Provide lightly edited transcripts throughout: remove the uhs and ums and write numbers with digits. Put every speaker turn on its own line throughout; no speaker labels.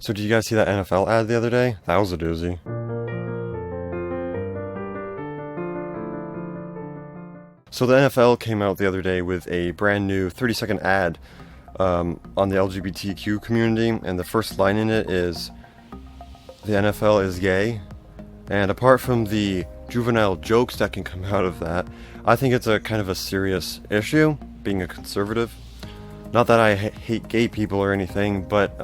So did you guys see that NFL ad the other day? That was a doozy. So the NFL came out the other day with a brand new 30-second ad on the LGBTQ community, and the first line in it is, "The NFL is gay." And apart from the juvenile jokes that can come out of that, I think it's a kind of a serious issue, being a conservative. Not that I hate gay people or anything, but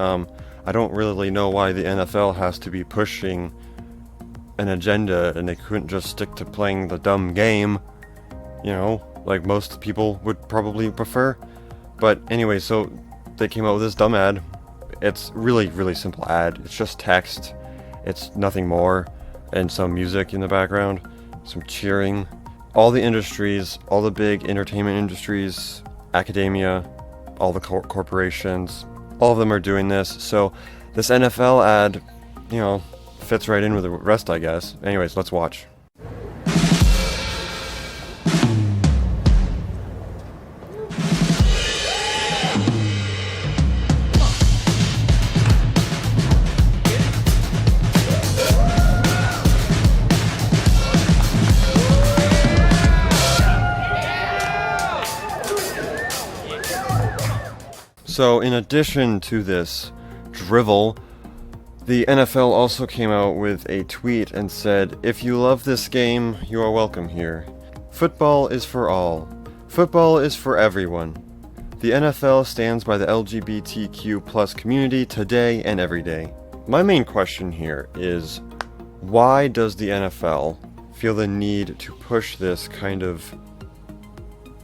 I don't really know why the NFL has to be pushing an agenda, and they couldn't just stick to playing the dumb game, you know, like most people would probably prefer. But anyway, so they came out with this dumb ad. It's really, really simple ad. It's just text. It's nothing more, and some music in the background, some cheering. All the industries, all the big entertainment industries, academia, all the corporations, all of them are doing this. So this NFL ad, you know, fits right in with the rest, I guess. Anyways, let's watch. So in addition to this drivel, the NFL also came out with a tweet and said, "If you love this game, you are welcome here. Football is for all. Football is for everyone. The NFL stands by the LGBTQ plus community today and every day." My main question here is, why does the NFL feel the need to push this kind of,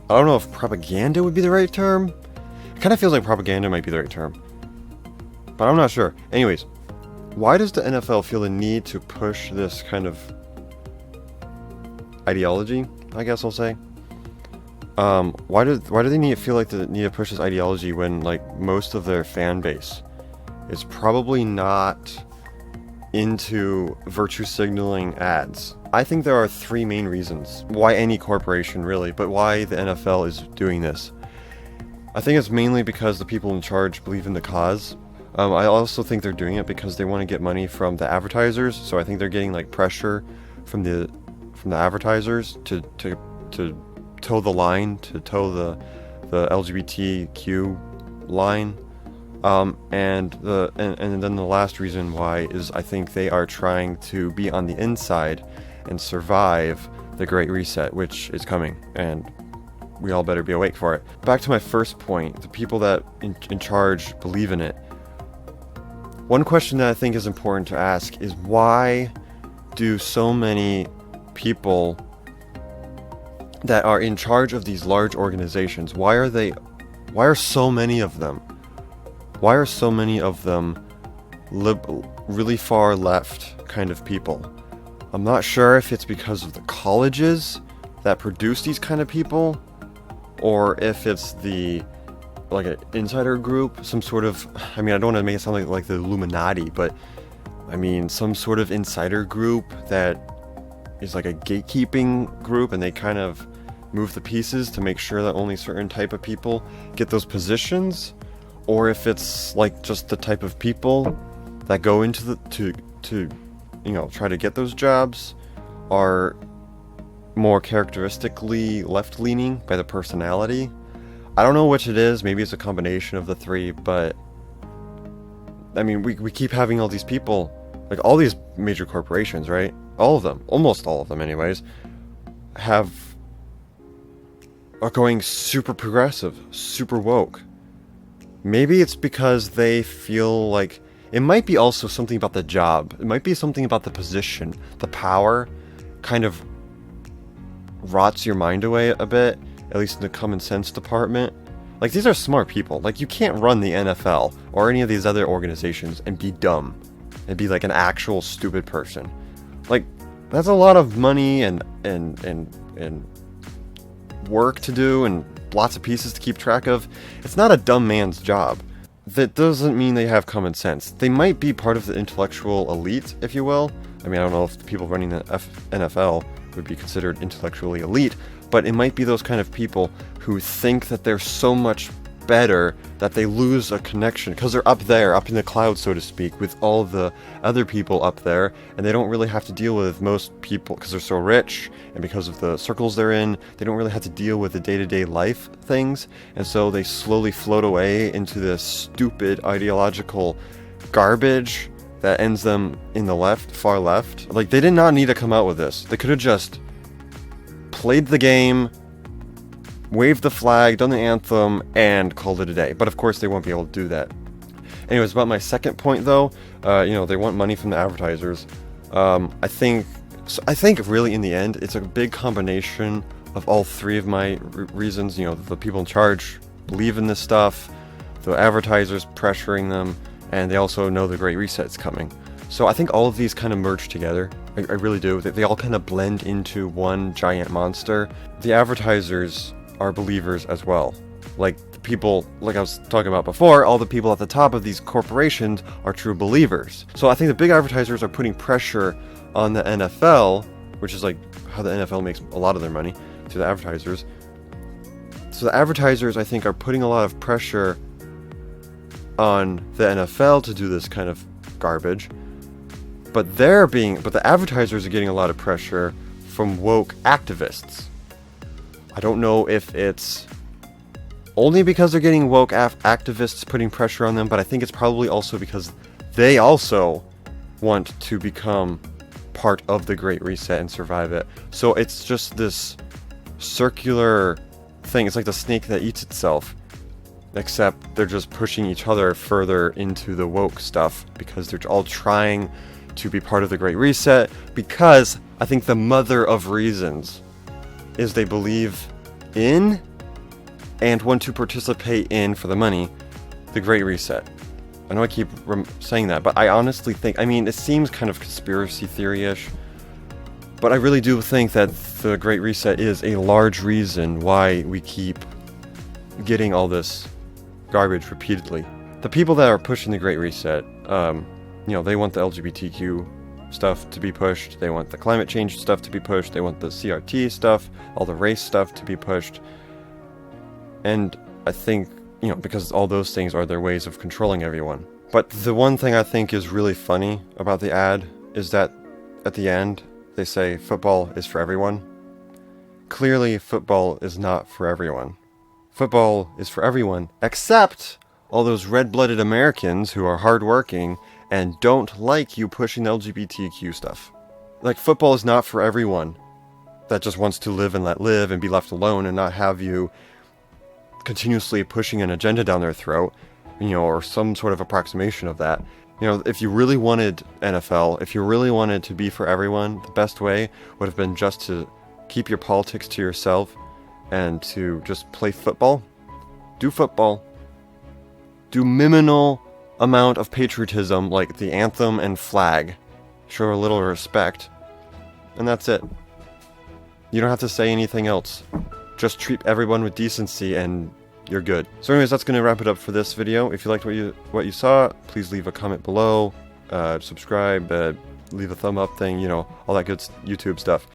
I don't know if propaganda would be the right term? It kind of feels like propaganda might be the right term, but I'm not sure. Anyways, why does the NFL feel the need to push this kind of ideology, I guess I'll say? Why do they feel like they need to push this ideology when, like, most of their fan base is probably not into virtue signaling ads? I think there are three main reasons why any corporation, really, but why the NFL is doing this. I think it's mainly because the people in charge believe in the cause. I also think they're doing it because they want to get money from the advertisers. So I think they're getting like pressure from the advertisers to toe the line, to toe the LGBTQ line. And then the last reason why is I think they are trying to be on the inside and survive the Great Reset, which is coming, and we all better be awake for it. Back to my first point, the people that in charge believe in it. One question that I think is important to ask is, why do so many people that are in charge of these large organizations, why are so many of them really far left kind of people? I'm not sure if it's because of the colleges that produce these kind of people, or if it's like an insider group, some sort of, I mean, I don't want to make it sound like the Illuminati, but I mean, some sort of insider group that is like a gatekeeping group, and they kind of move the pieces to make sure that only certain type of people get those positions, or if it's like just the type of people that go into to you know, try to get those jobs are more characteristically left-leaning by the personality. I don't know which it is. Maybe it's a combination of the three, but I mean, we keep having all these people, like all these major corporations, right? All of them, almost all of them anyways, are going super progressive, super woke. Maybe it's because they feel like, it might be also something about the job. It might be something about the position. The power kind of rots your mind away a bit, at least in the common sense department. Like, these are smart people. Like, you can't run the NFL or any of these other organizations and be dumb and be like an actual stupid person. Like, that's a lot of money and work to do and lots of pieces to keep track of. It's not a dumb man's job. That doesn't mean they have common sense. They might be part of the intellectual elite, if you will. I mean, I don't know if the people running the NFL would be considered intellectually elite, but it might be those kind of people who think that they're so much better that they lose a connection, because they're up there, up in the clouds, so to speak, with all the other people up there, and they don't really have to deal with most people, because they're so rich, and because of the circles they're in, they don't really have to deal with the day-to-day life things, and so they slowly float away into this stupid ideological garbage that ends them in the far left. Like, they did not need to come out with this. They could have just played the game, waved the flag, done the anthem, and called it a day. But of course they won't be able to do that. Anyways, about my second point though, they want money from the advertisers. I think really in the end, it's a big combination of all three of my reasons. The people in charge believe in this stuff, the advertisers pressuring them, and they also know the Great Reset's coming. So I think all of these kind of merge together. I really do. They all kind of blend into one giant monster. The advertisers are believers as well. Like the people, like I was talking about before, all the people at the top of these corporations are true believers. So I think the big advertisers are putting pressure on the NFL, which is like how the NFL makes a lot of their money, to the advertisers. So the advertisers, I think, are putting a lot of pressure on the NFL to do this kind of garbage. But the advertisers are getting a lot of pressure from woke activists. I don't know if it's only because they're getting woke activists putting pressure on them, but I think it's probably also because they also want to become part of the Great Reset and survive it. So it's just this circular thing. It's like the snake that eats itself, except they're just pushing each other further into the woke stuff because they're all trying to be part of the Great Reset, because I think the mother of reasons is they believe in and want to participate in, for the money, the Great Reset. I know I keep saying that, but I honestly think, it seems kind of conspiracy theory-ish, but I really do think that the Great Reset is a large reason why we keep getting all this garbage repeatedly. The people that are pushing the Great Reset, they want the LGBTQ stuff to be pushed, they want the climate change stuff to be pushed, they want the CRT stuff, all the race stuff to be pushed. And I think, because all those things are their ways of controlling everyone. But the one thing I think is really funny about the ad is that at the end, they say football is for everyone. Clearly, football is not for everyone. Football is for everyone, except all those red-blooded Americans who are hardworking and don't like you pushing the LGBTQ stuff. Like, football is not for everyone that just wants to live and let live and be left alone and not have you continuously pushing an agenda down their throat, or some sort of approximation of that. If you really wanted NFL, if you really wanted to be for everyone, the best way would have been just to keep your politics to yourself and to just play football. Do football. Do minimal amount of patriotism, like the anthem and flag. Show a little respect. And that's it. You don't have to say anything else. Just treat everyone with decency and you're good. So anyways, that's going to wrap it up for this video. If you liked what you saw, please leave a comment below, subscribe, leave a thumb up thing, all that good YouTube stuff.